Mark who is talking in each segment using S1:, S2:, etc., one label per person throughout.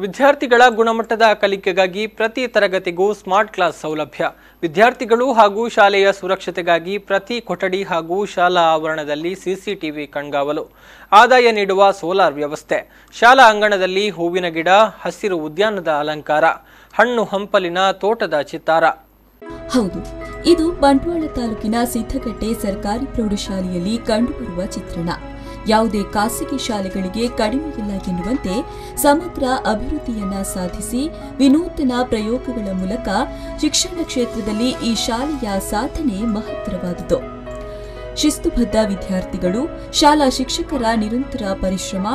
S1: ವಿದ್ಯಾರ್ಥಿಗಳ ಗುಣಮಟ್ಟದ ಕಲಿಕೆಗಾಗಿ ಪ್ರತಿ ತರಗತಿಗೂ ಸ್ಮಾರ್ಟ್ ಕ್ಲಾಸ್ ಸೌಲಭ್ಯ. ವಿದ್ಯಾರ್ಥಿಗಳು ಹಾಗೂ ಶಾಲೆಯ ಸುರಕ್ಷತೆಗಾಗಿ ಪ್ರತಿ ಕೊಠಡಿ ಹಾಗೂ ಶಾಲಾ ಆವರಣದಲ್ಲಿ ಸಿಸಿಟಿವಿ ಕಣ್ಗಾವಲು. ಆದಾಯ ನೀಡುವ ಸೋಲಾರ್ ವ್ಯವಸ್ಥೆ. ಶಾಲಾ ಅಂಗಣದಲ್ಲಿ ಹೂವಿನ ಗಿಡ, ಹಸಿರು ಉದ್ಯಾನದ ಅಲಂಕಾರ, ಹಣ್ಣು ಹಂಪಲಿನ ತೋಟದ ಚಿತ್ತಾರ.
S2: ಹೌದು, ಇದು ಬಂಟ್ವಾಳ ತಾಲೂಕಿನ ಸಿದ್ದಗಟ್ಟೆ ಸರ್ಕಾರಿ ಪ್ರೌಢಶಾಲೆಯಲ್ಲಿ ಕಂಡುಬರುವ ಚಿತ್ರಣ. ಯಾವುದೇ ಖಾಸಗಿ ಶಾಲೆಗಳಿಗೆ ಕಡಿಮೆಯಿಲ್ಲ ಎನ್ನುವಂತೆ ಸಮಗ್ರ ಅಭಿವೃದ್ಧಿಯನ್ನ ಸಾಧಿಸಿ ವಿನೂತನ ಪ್ರಯೋಗಗಳ ಮೂಲಕ ಶಿಕ್ಷಣ ಕ್ಷೇತ್ರದಲ್ಲಿ ಈ ಶಾಲೆಯ ಸಾಧನೆ ಮಹತ್ತರವಾದುದು. ಶಿಸ್ತುಬದ್ಧ ವಿದ್ಯಾರ್ಥಿಗಳು, ಶಾಲಾ ಶಿಕ್ಷಕರ ನಿರಂತರ ಪರಿಶ್ರಮ,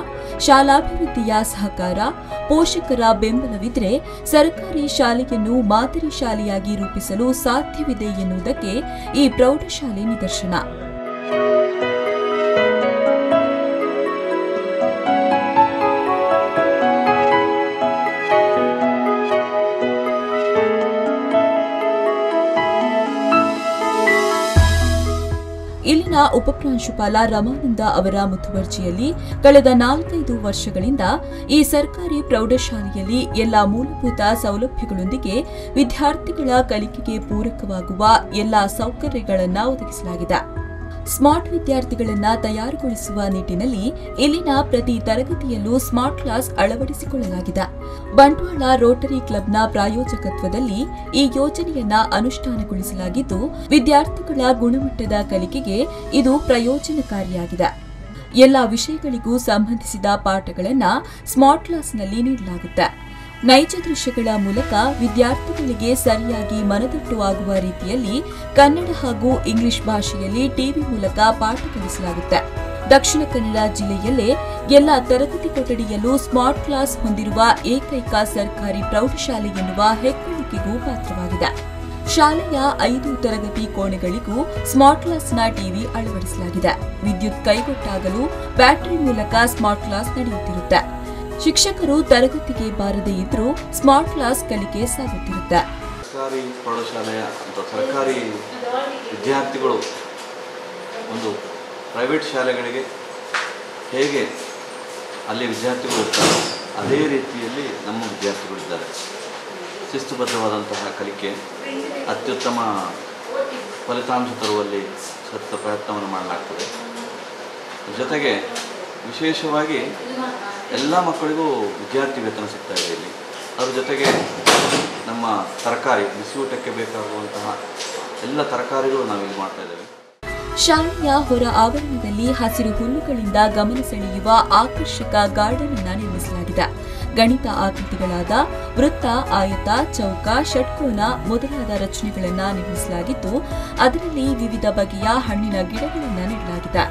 S2: ಶಾಲಾಭಿವೃದ್ಧಿಯ ಸಹಕಾರ, ಪೋಷಕರ ಬೆಂಬಲವಿದ್ರೆ ಸರ್ಕಾರಿ ಶಾಲೆಯನ್ನು ಮಾದರಿ ಶಾಲೆಯಾಗಿ ರೂಪಿಸಲು ಸಾಧ್ಯವಿದೆ ಎನ್ನುವುದಕ್ಕೆ ಈ ಪ್ರೌಢಶಾಲೆ ನಿದರ್ಶನ. ಇಲ್ಲಿನ ಉಪಪ್ರಾಂಶುಪಾಲ ರಮಾನಂದ ಅವರ ಮುತುವರ್ಜಿಯಲ್ಲಿ ಕಳೆದ 4-5 ವರ್ಷಗಳಿಂದ ಈ ಸರ್ಕಾರಿ ಪ್ರೌಢಶಾಲೆಯಲ್ಲಿ ಎಲ್ಲಾ ಮೂಲಭೂತ ಸೌಲಭ್ಯಗಳೊಂದಿಗೆ ವಿದ್ಯಾರ್ಥಿಗಳ ಕಲಿಕೆಗೆ ಪೂರಕವಾಗುವ ಎಲ್ಲಾ ಸೌಕರ್ಯಗಳನ್ನು ಒದಗಿಸಲಾಗಿದೆ. ಸ್ಮಾರ್ಟ್ ವಿದ್ಯಾರ್ಥಿಗಳನ್ನು ತಯಾರುಗೊಳಿಸುವ ನಿಟ್ಟಿನಲ್ಲಿ ಇಲ್ಲಿನ ಪ್ರತಿ ತರಗತಿಯಲ್ಲೂ ಸ್ಮಾರ್ಟ್ ಕ್ಲಾಸ್ ಅಳವಡಿಸಿಕೊಳ್ಳಲಾಗಿದೆ. ಬಂಟ್ವಾಳ ರೋಟರಿ ಕ್ಲಬ್ನ ಪ್ರಾಯೋಜಕತ್ವದಲ್ಲಿ ಈ ಯೋಜನೆಯನ್ನ ಅನುಷ್ಠಾನಗೊಳಿಸಲಾಗಿದ್ದು, ವಿದ್ಯಾರ್ಥಿಗಳ ಗುಣಮಟ್ಟದ ಕಲಿಕೆಗೆ ಇದು ಪ್ರಯೋಜನಕಾರಿಯಾಗಿದೆ. ಎಲ್ಲಾ ವಿಷಯಗಳಿಗೂ ಸಂಬಂಧಿಸಿದ ಪಾಠಗಳನ್ನು ಸ್ಮಾರ್ಟ್ ಕ್ಲಾಸ್ನಲ್ಲಿ ನೀಡಲಾಗುತ್ತೆ. ನೈಜ ದೃಶ್ಯಗಳ ಮೂಲಕ ವಿದ್ಯಾರ್ಥಿಗಳಿಗೆ ಸರಿಯಾಗಿ ಮನದಟ್ಟು ಆಗುವ ರೀತಿಯಲ್ಲಿ ಕನ್ನಡ ಹಾಗೂ ಇಂಗ್ಲಿಷ್ ಭಾಷೆಯಲ್ಲಿ ಟಿವಿ ಮೂಲಕ ಪಾಠ ಕಲಿಸಲಾಗುತ್ತೆ. ದಕ್ಷಿಣ ಕನ್ನಡ ಜಿಲ್ಲೆಯಲ್ಲೇ ಎಲ್ಲ ತರಗತಿ ಕೊಠಡಿಯಲ್ಲೂ ಸ್ಮಾರ್ಟ್ ಕ್ಲಾಸ್ ಹೊಂದಿರುವ ಏಕೈಕ ಸರ್ಕಾರಿ ಪ್ರೌಢಶಾಲೆ ಎನ್ನುವ ಹೆಗ್ಗಳಿಕೆಗೂ ಪಾತ್ರವಾಗಿದೆ. ಶಾಲೆಯ 5 ತರಗತಿ ಕೋಣೆಗಳಿಗೂ ಸ್ಮಾರ್ಟ್ ಕ್ಲಾಸ್ನ ಟಿವಿ ಅಳವಡಿಸಲಾಗಿದೆ. ವಿದ್ಯುತ್ ಕೈಗೊಟ್ಟಾಗಲೂ ಬ್ಯಾಟರಿ ಮೂಲಕ ಸ್ಮಾರ್ಟ್ ಕ್ಲಾಸ್ ನಡೆಯುತ್ತಿರುತ್ತೆ. ಶಿಕ್ಷಕರು ತರಗತಿಗೆ ಬಾರದೇ ಇದ್ರೂ ಸ್ಮಾರ್ಟ್ ಕ್ಲಾಸ್ ಕಲಿಕೆ ಸಾಗುತ್ತಿರುತ್ತೆ.
S3: ಸರ್ಕಾರಿ ಪ್ರೌಢಶಾಲೆಯ ಸರ್ಕಾರಿ ವಿದ್ಯಾರ್ಥಿಗಳು ಒಂದು ಪ್ರೈವೇಟ್ ಶಾಲೆಗಳಿಗೆ ಹೇಗೆ ಅಲ್ಲಿ ವಿದ್ಯಾರ್ಥಿಗಳು ಇರ್ತಾರೆ, ಅದೇ ರೀತಿಯಲ್ಲಿ ನಮ್ಮ ವಿದ್ಯಾರ್ಥಿಗಳಿದ್ದಾರೆ. ಶಿಸ್ತುಬದ್ಧವಾದಂತಹ ಕಲಿಕೆ, ಅತ್ಯುತ್ತಮ ಫಲಿತಾಂಶ ತರುವಲ್ಲಿ ಸತತ ಪ್ರಯತ್ನವನ್ನು ಮಾಡಲಾಗ್ತದೆ. ಜೊತೆಗೆ ವಿಶೇಷವಾಗಿ ಎಲ್ಲ ಮಕ್ಕಳಿಗೂ ವಿದ್ಯಾರ್ಥಿ ವೇತನ ಸಿಗ್ತಾ ಇದೆ ಇಲ್ಲಿ. ಅದರ ಜೊತೆಗೆ ನಮ್ಮ ತರಕಾರಿ, ಬಿಸಿಯೂಟಕ್ಕೆ ಬೇಕಾಗುವಂತಹ ಎಲ್ಲ ತರಕಾರಿಗಳು ನಾವಿಲ್ಲಿ ಮಾಡ್ತಾ ಇದ್ದೇವೆ.
S2: ಶಾಲೆಯ ಹೊರ ಆವರಣದಲ್ಲಿ ಹಸಿರು ಹುಲ್ಲುಗಳಿಂದ ಗಮನ ಸೆಳೆಯುವ ಆಕರ್ಷಕ ಗಾರ್ಡನ್ ಅನ್ನು ನಿರ್ಮಿಸಲಾಗಿದೆ. ಗಣಿತ ಆಕೃತಿಗಳಾದ ವೃತ್ತ, ಆಯತ, ಚೌಕ, ಷಟ್ಕೋನ ಮೊದಲಾದ ರಚನೆಗಳನ್ನು ನಿರ್ಮಿಸಲಾಗಿದ್ದು, ಅದರಲ್ಲಿ ವಿವಿಧ ಬಗೆಯ ಹಣ್ಣಿನ ಗಿಡಗಳನ್ನು ನೆಡಲಾಗಿದೆ.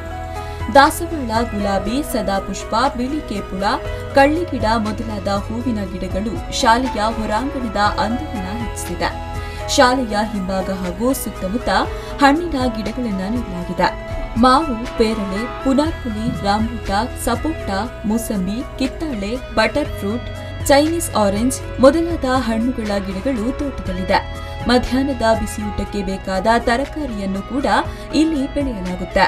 S2: ದಾಸವಾಳ, ಗುಲಾಬಿ, ಸದಾಪುಷ್ಪ, ಬಿಳಿ ಕೇಪುಳ, ಕಳ್ಳಿಗಿಡ ಮೊದಲಾದ ಹೂವಿನ ಗಿಡಗಳು ಶಾಲೆಯ ಹೊರಾಂಗಣದ ಅಂದವನ್ನು ಹೆಚ್ಚಿಸಿದೆ. ಶಾಲೆಯ ಹಿಂಭಾಗ ಹಾಗೂ ಸುತ್ತಮುತ್ತ ಹಣ್ಣಿನ ಗಿಡಗಳನ್ನು ನೆಡಲಾಗಿದೆ. ಮಾವು, ಪೇರಳೆ, ಪುನಾರ್ಪುಲಿ, ರಾಂಬೂಟ, ಸಪೋಟ, ಮೂಸಂಬಿ, ಕಿತ್ತಾಳೆ, ಬಟರ್ ಫ್ರೂಟ್, ಚೈನೀಸ್ ಆರೆಂಜ್ ಮೊದಲಾದ ಹಣ್ಣುಗಳ ಗಿಡಗಳು ತೋಟದಲ್ಲಿದೆ. ಮಧ್ಯಾಹ್ನದ ಬಿಸಿಯೂಟಕ್ಕೆ ಬೇಕಾದ ತರಕಾರಿಯನ್ನು ಕೂಡ ಇಲ್ಲಿ ಬೆಳೆಯಲಾಗುತ್ತೆ.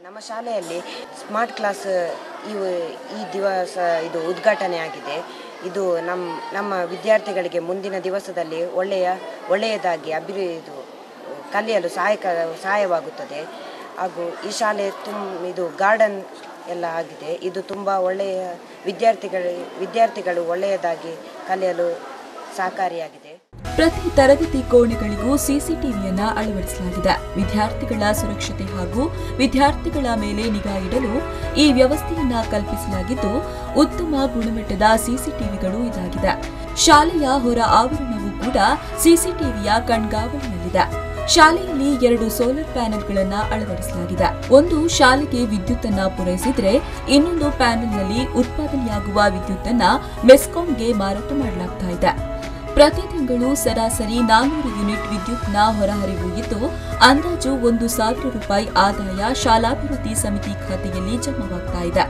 S4: ನಮ್ಮ ಶಾಲೆಯಲ್ಲಿ ಸ್ಮಾರ್ಟ್ ಕ್ಲಾಸ್ ಈ ದಿವಸ ಇದು ಉದ್ಘಾಟನೆ ಆಗಿದೆ. ಇದು ನಮ್ಮ ವಿದ್ಯಾರ್ಥಿಗಳಿಗೆ ಮುಂದಿನ ದಿವಸದಲ್ಲಿ ಒಳ್ಳೆಯದಾಗಿ ಕಲಿಯಲು ಸಹಾಯವಾಗುತ್ತದೆ. ಹಾಗೂ ಈ ಶಾಲೆ ಇದು ಗಾರ್ಡನ್ ಎಲ್ಲ ಆಗಿದೆ. ಇದು ತುಂಬ ಒಳ್ಳೆಯ ವಿದ್ಯಾರ್ಥಿಗಳು ಒಳ್ಳೆಯದಾಗಿ ಕಲಿಯಲು ಸಹಕಾರಿಯಾಗಿದೆ.
S2: ಪ್ರತಿ ತರಗತಿ ಕೋಣೆಗಳಿಗೂ ಸಿಸಿಟಿವಿಯನ್ನ ಅಳವಡಿಸಲಾಗಿದೆ. ವಿದ್ಯಾರ್ಥಿಗಳ ಸುರಕ್ಷತೆ ಹಾಗೂ ವಿದ್ಯಾರ್ಥಿಗಳ ಮೇಲೆ ನಿಗಾ ಇಡಲು ಈ ವ್ಯವಸ್ಥೆಯನ್ನ ಕಲ್ಪಿಸಲಾಗಿದ್ದು, ಉತ್ತಮ ಗುಣಮಟ್ಟದ ಸಿಸಿಟಿವಿಗಳು ಇದಾಗಿದೆ. ಶಾಲೆಯ ಹೊರ ಆವರಣವೂ ಕೂಡ ಸಿಸಿಟಿವಿಯ ಕಣ್ಗಾವಲಿನಲ್ಲಿದೆ. ಶಾಲೆಯಲ್ಲಿ 2 ಸೋಲಾರ್ ಪ್ಯಾನೆಲ್ಗಳನ್ನು ಅಳವಡಿಸಲಾಗಿದೆ. ಒಂದು ಶಾಲೆಗೆ ವಿದ್ಯುತ್ ಅನ್ನು ಪೂರೈಸಿದ್ರೆ, ಇನ್ನೊಂದು ಪ್ಯಾನೆಲ್ನಲ್ಲಿ ಉತ್ಪಾದನೆಯಾಗುವ ವಿದ್ಯುತ್ ಅನ್ನು ಮೆಸ್ಕಾಂಗೆ ಮಾರಾಟ ಮಾಡಲಾಗ್ತಾ ಇದೆ. ಪ್ರತಿ ತಿಂಗಳು ಸರಾಸರಿ 400 ಯೂನಿಟ್ ವಿದ್ಯುತ್ನ ಹೊರಹರಿವು ಇದ್ದು, ಅಂದಾಜು 1,000 ರೂಪಾಯಿ ಆದಾಯ ಶಾಲಾಭಿವೃದ್ಧಿ ಸಮಿತಿ ಖಾತೆಯಲ್ಲಿ ಜಮಾವಾಗ್ತಾ ಇದೆ.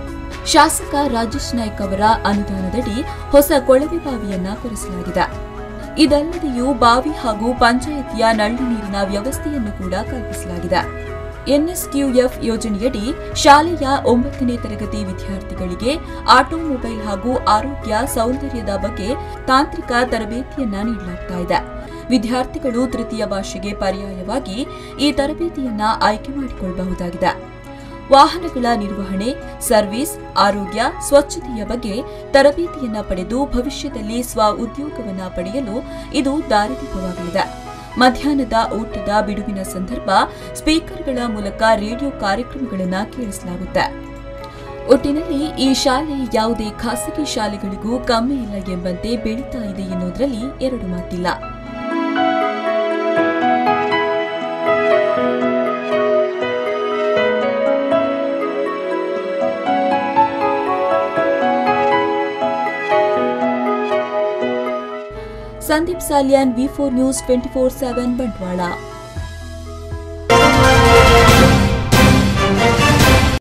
S2: ಶಾಸಕ ರಾಜೇಶ್ ನಾಯ್ಕ್ ಅವರ ಅನುದಾನದಡಿ ಹೊಸ ಕೊಳವೆ ಬಾವಿಯನ್ನ ಕೊರೆಸಲಾಗಿದೆ. ಇದಲ್ಲದೆಯೂ ಬಾವಿ ಹಾಗೂ ಪಂಚಾಯಿತಿಯ ನಲ್ಲಿ ನೀರಿನ ವ್ಯವಸ್ಥೆಯನ್ನು ಕೂಡ ಕಲ್ಪಿಸಲಾಗಿದೆ. ಎನ್ಎಸ್ಕ್ಯೂಎಫ್ ಯೋಜನೆಯಡಿ ಶಾಲೆಯ 9ನೇ ತರಗತಿ ವಿದ್ಯಾರ್ಥಿಗಳಿಗೆ ಆಟೋಮೊಬೈಲ್ ಹಾಗೂ ಆರೋಗ್ಯ ಸೌಂದರ್ಯದ ಬಗ್ಗೆ ತಾಂತ್ರಿಕ ತರಬೇತಿಯನ್ನ ನೀಡಲಾಗುತ್ತಿದೆ. ವಿದ್ಯಾರ್ಥಿಗಳು ತೃತೀಯ ಭಾಷೆಗೆ ಪರ್ಯಾಯವಾಗಿ ಈ ತರಬೇತಿಯನ್ನ ಆಯ್ಕೆ ಮಾಡಿಕೊಳ್ಳಬಹುದಾಗಿದೆ. ವಾಹನಗಳ ನಿರ್ವಹಣೆ, ಸರ್ವಿಸ್, ಆರೋಗ್ಯ, ಸ್ವಚ್ಛತೆಯ ಬಗ್ಗೆ ತರಬೇತಿಯನ್ನ ಪಡೆದು ಭವಿಷ್ಯದಲ್ಲಿ ಉದ್ಯೋಗವನ್ನ ಪಡೆಯಲು ಇದು ದಾರಿದೀಪವಾಗಲಿದೆ. ಮಧ್ಯಾಹ್ನದ ಊಟದ ಬಿಡುವಿನ ಸಂದರ್ಭ ಸ್ಪೀಕರ್ಗಳ ಮೂಲಕ ರೇಡಿಯೋ ಕಾರ್ಯಕ್ರಮಗಳನ್ನು ಕೇಳಿಸಲಾಗುತ್ತೆ. ಒಟ್ಟಿನಲ್ಲಿ ಈ ಶಾಲೆ ಯಾವುದೇ ಖಾಸಗಿ ಶಾಲೆಗಳಿಗೂ ಕಮ್ಮಿ ಇಲ್ಲ ಎಂಬಂತೆ ಬೆಳೀತಾ ಇದೆ ಎನ್ನುವುದರಲ್ಲಿ ಎರಡು ಮಾತಿಲ್ಲ. Sandeep Salian, V4 news 24/7 Bantwal.